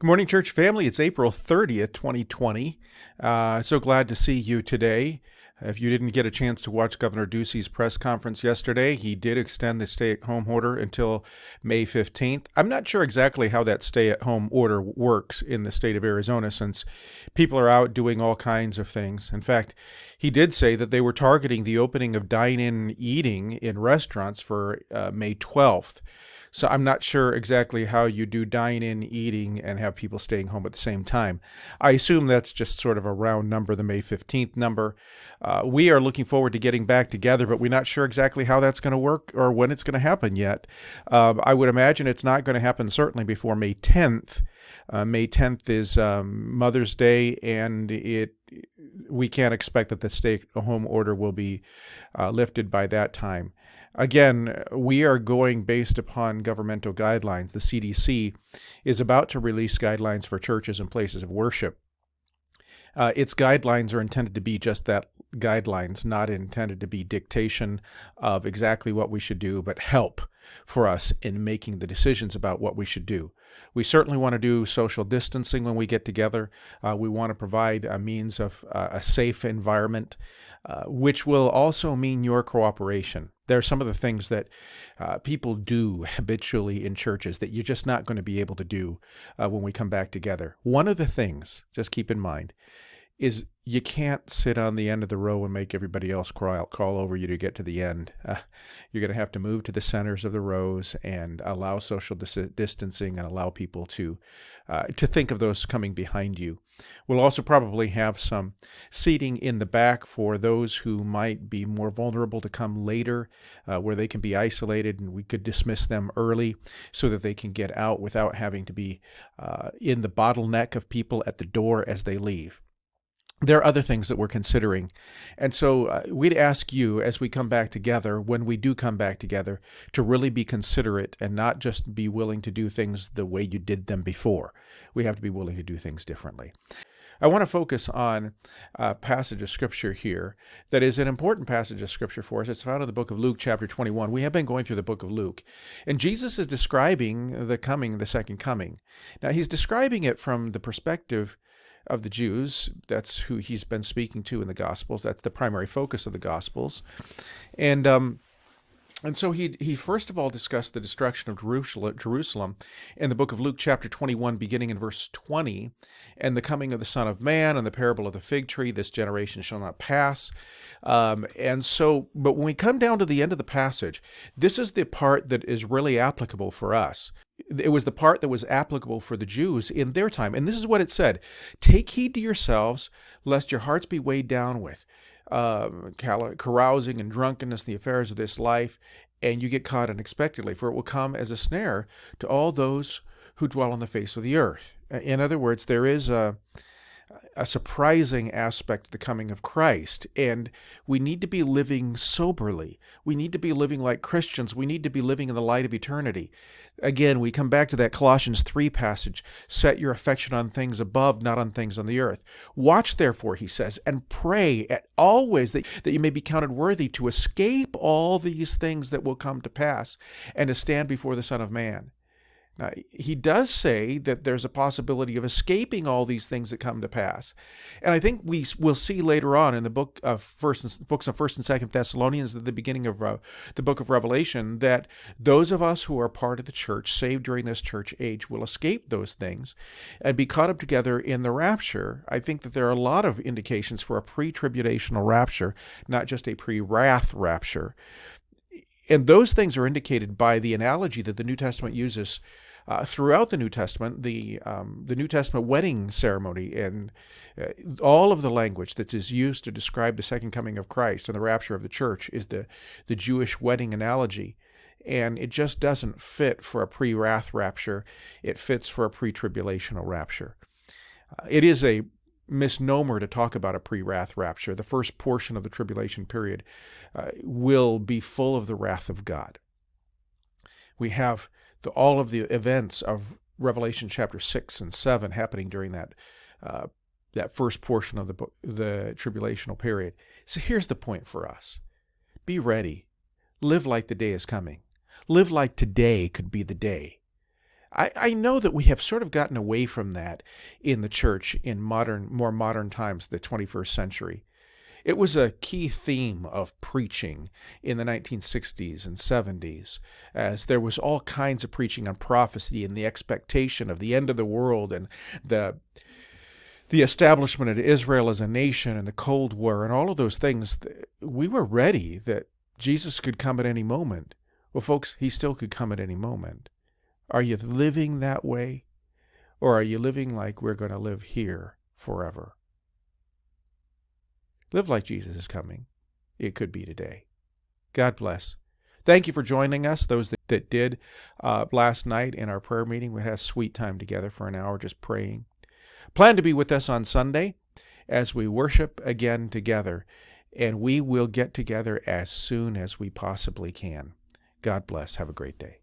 Good morning, church family. It's April 30th, 2020. So glad to see you today. If you didn't get a chance to watch Governor Ducey's press conference yesterday, he did extend the stay-at-home order until May 15th. I'm not sure exactly how that stay-at-home order works in the state of Arizona, since people are out doing all kinds of things. In fact, he did say that they were targeting the opening of dine-in eating in restaurants for May 12th. So I'm not sure exactly how you do dine-in eating and have people staying home at the same time. I assume that's just sort of a round number, the May 15th number. We are looking forward to getting back together, but we're not sure exactly how that's going to work or when it's going to happen yet. I would imagine it's not going to happen certainly before May 10th. May 10th is Mother's Day, and we can't expect that the stay-at-home order will be lifted by that time. Again, we are going based upon governmental guidelines. The CDC is about to release guidelines for churches and places of worship. Its guidelines are intended to be just that, guidelines, not intended to be dictation of exactly what we should do, but help for us in making the decisions about what we should do. We certainly want to do social distancing when we get together. We want to provide a means of a safe environment, which will also mean your cooperation. There are some of the things that people do habitually in churches that you're just not going to be able to do when we come back together. One of the things, just keep in mind, is you can't sit on the end of the row and make everybody else crawl over you to get to the end. You're going to have to move to the centers of the rows and allow social distancing and allow people to think of those coming behind you. We'll also probably have some seating in the back for those who might be more vulnerable to come later, where they can be isolated, and we could dismiss them early so that they can get out without having to be in the bottleneck of people at the door as they leave. There are other things that we're considering. And so we'd ask you, as we come back together, when we do come back together, to really be considerate and not just be willing to do things the way you did them before. We have to be willing to do things differently. I want to focus on a passage of Scripture here that is an important passage of Scripture for us. It's found in the book of Luke, chapter 21. We have been going through the book of Luke, and Jesus is describing the second coming. Now, he's describing it from the perspective of the Jews. That's who he's been speaking to in the Gospels. That's the primary focus of the Gospels. And so he first of all discussed the destruction of Jerusalem in the book of Luke chapter 21, beginning in verse 20, and the coming of the Son of Man and the parable of the fig tree. This generation shall not pass. But when we come down to the end of the passage, this is the part that is really applicable for us. It was the part that was applicable for the Jews in their time. And this is what it said: "Take heed to yourselves, lest your hearts be weighed down with carousing and drunkenness, the affairs of this life, and you get caught unexpectedly, for it will come as a snare to all those who dwell on the face of the earth." In other words, there is a surprising aspect to the coming of Christ, and we need to be living soberly. We need to be living like Christians. We need to be living in the light of eternity. Again, we come back to that Colossians 3 passage: "Set your affection on things above, not on things on the earth. Watch, therefore," he says, "and pray always that you may be counted worthy to escape all these things that will come to pass, and to stand before the Son of Man." Now, he does say that there's a possibility of escaping all these things that come to pass. And I think we will see later on in the books of 1st and 2nd Thessalonians, at the beginning of the book of Revelation, that those of us who are part of the church, saved during this church age, will escape those things and be caught up together in the rapture. I think that there are a lot of indications for a pre-tribulational rapture, not just a pre-wrath rapture. And those things are indicated by the analogy that the New Testament uses throughout the New Testament, the New Testament wedding ceremony, and all of the language that is used to describe the second coming of Christ and the rapture of the church is the Jewish wedding analogy. And it just doesn't fit for a pre-wrath rapture. It fits for a pre-tribulational rapture. It is a misnomer to talk about a pre-wrath rapture. The first portion of the tribulation period will be full of the wrath of God. We have all of the events of Revelation chapter 6 and 7 happening during that first portion of the tribulational period. So here's the point for us: be ready. Live like the day is coming. Live like today could be the day. I know that we have sort of gotten away from that in the church in more modern times, the 21st century. It was a key theme of preaching in the 1960s and 70s, as there was all kinds of preaching on prophecy and the expectation of the end of the world and the the establishment of Israel as a nation and the Cold War and all of those things. We were ready that Jesus could come at any moment. Well, folks, he still could come at any moment. Are you living that way? Or are you living like we're going to live here forever? Live like Jesus is coming. It could be today. God bless. Thank you for joining us, those that did last night in our prayer meeting. We had a sweet time together for an hour just praying. Plan to be with us on Sunday as we worship again together, and we will get together as soon as we possibly can. God bless. Have a great day.